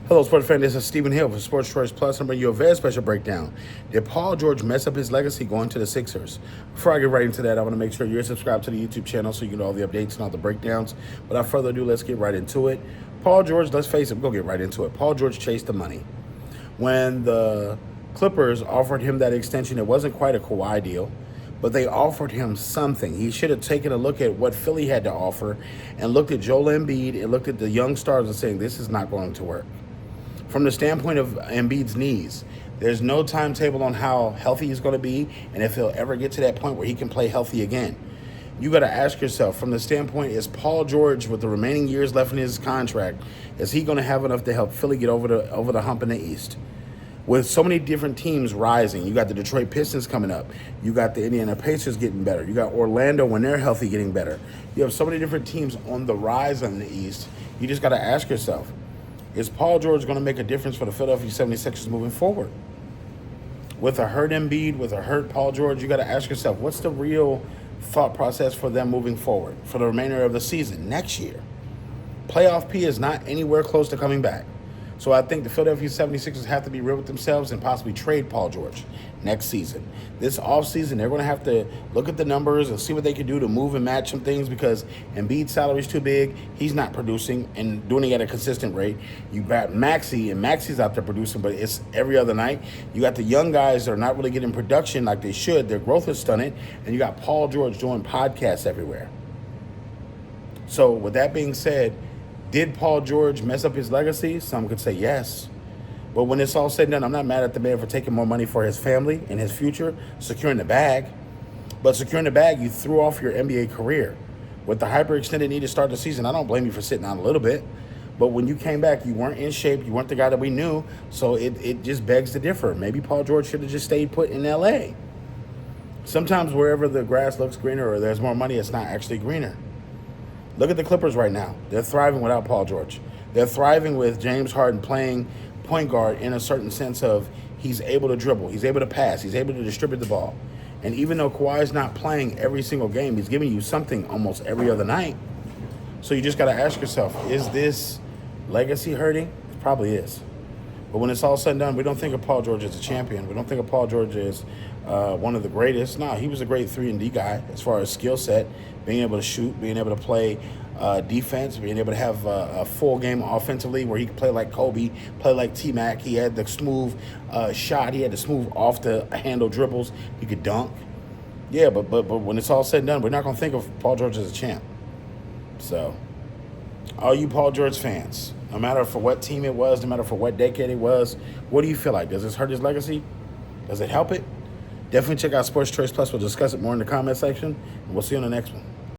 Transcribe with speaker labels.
Speaker 1: Hello, sports fan. This is Stephen Hill for Sports Choice Plus. I'm bringing you a very special breakdown. Did Paul George mess up his legacy going to the Sixers? Before I get right into that, I want to make sure you're subscribed to the YouTube channel so you get all the updates and all the breakdowns. Without further ado, let's get right into it. Paul George, let's face it, we'll get right into it. Paul George chased the money. When the Clippers offered him that extension, it wasn't quite a Kawhi deal, but they offered him something. He should have taken a look at what Philly had to offer and looked at Joel Embiid and looked at the young stars and saying, this is not going to work. From the standpoint of Embiid's knees, there's no timetable on how healthy he's going to be and if he'll ever get to that point where he can play healthy again. You got to ask yourself, from the standpoint, is Paul George, with the remaining years left in his contract, is he going to have enough to help Philly get over the hump in the East? With so many different teams rising, you got the Detroit Pistons coming up. You got the Indiana Pacers getting better. You got Orlando, when they're healthy, getting better. You have so many different teams on the rise in the East. You just got to ask yourself, is Paul George going to make a difference for the Philadelphia 76ers moving forward? With a hurt Embiid, with a hurt Paul George, you got to ask yourself, what's the real thought process for them moving forward for the remainder of the season next year? Playoff P is not anywhere close to coming back. So I think the Philadelphia 76ers have to be real with themselves and possibly trade Paul George next season. This offseason, they're going to have to look at the numbers and see what they can do to move and match some things because Embiid's salary is too big. He's not producing and doing it at a consistent rate. You got Maxey, and Maxey's out there producing, but it's every other night. You got the young guys that are not really getting production like they should. Their growth is stunted. And you got Paul George doing podcasts everywhere. So with that being said, did Paul George mess up his legacy? Some could say yes. But when it's all said and done, I'm not mad at the man for taking more money for his family and his future, securing the bag. But securing the bag, you threw off your NBA career. With the hyperextended need to start the season, I don't blame you for sitting out a little bit. But when you came back, you weren't in shape. You weren't the guy that we knew. So it just begs to differ. Maybe Paul George should have just stayed put in L.A. Sometimes wherever the grass looks greener or there's more money, it's not actually greener. Look at the Clippers right now. They're thriving without Paul George. They're thriving with James Harden playing point guard in a certain sense of he's able to dribble, he's able to pass, he's able to distribute the ball. And even though Kawhi's not playing every single game, he's giving you something almost every other night. So you just got to ask yourself, is this legacy hurting? It probably is. But when it's all said and done, we don't think of Paul George as a champion. We don't think of Paul George as one of the greatest. No, he was a great 3-and-D guy as far as skill set, being able to shoot, being able to play defense, being able to have a full game offensively where he could play like Kobe, play like T-Mac. He had the smooth shot. He had the smooth off-the-handle dribbles. He could dunk. Yeah, but when it's all said and done, we're not going to think of Paul George as a champ. So, all you Paul George fans, no matter for what team it was, no matter for what decade it was, what do you feel like? Does this hurt his legacy? Does it help it? Definitely check out Sports Choice Plus. We'll discuss it more in the comment section. And we'll see you on the next one.